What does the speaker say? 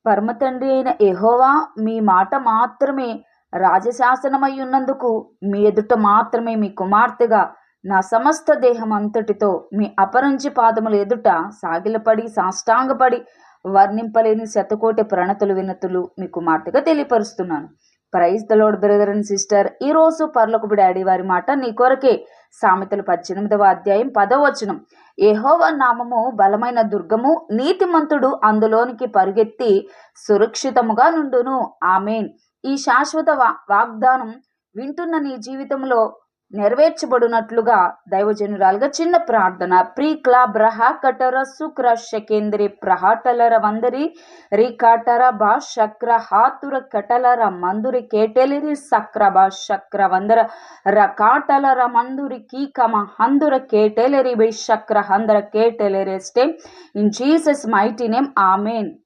పరమతండ్రి అయిన యెహోవా మీ మాట మాత్రమే రాజశాసనమై ఉన్నందుకు మీ ఎదుట మాత్రమే మీ కుమార్తెగా నా సమస్త దేహం అంతటితో మీ అపరంజి పాదముల ఎదుట సాగిలపడి సాష్టాంగపడి వర్ణింపలేని శతకోటి ప్రణతులు వినతులు మీ కుమార్తెగా తెలియపరుస్తున్నాను. Praise the lord brother and sister. ఈరోజు పరలోకపు డాడీ వారి మాట నీ కొరకే. సామెతలు 18వ అధ్యాయం 10వ వచనం. యెహోవా నామము బలమైన దుర్గము, నీతిమంతుడు అందులోనికి పరుగెత్తి సురక్షితముగా నుండును. ఆమేన్. ఈ శాశ్వత వాగ్దానం వింటున్న నీ జీవితంలో నెరవేర్చబడినట్లుగా దైవజనురాలుగా చిన్న ప్రార్థన. ప్రీక్లా బ్రహ కటర శుక్ర శకేంద్రి ప్రహాటలర వందరి రికాటర బా శక్ర హాతుర కటలర మందురి కేటెలిరి సక్ర బా శక్ర వందర రకాటలర మందురి కీకమ హందుర కేటెలిరి బై శక్ర హందర కేటెలిరెస్టే. In Jesus mighty name. Amen.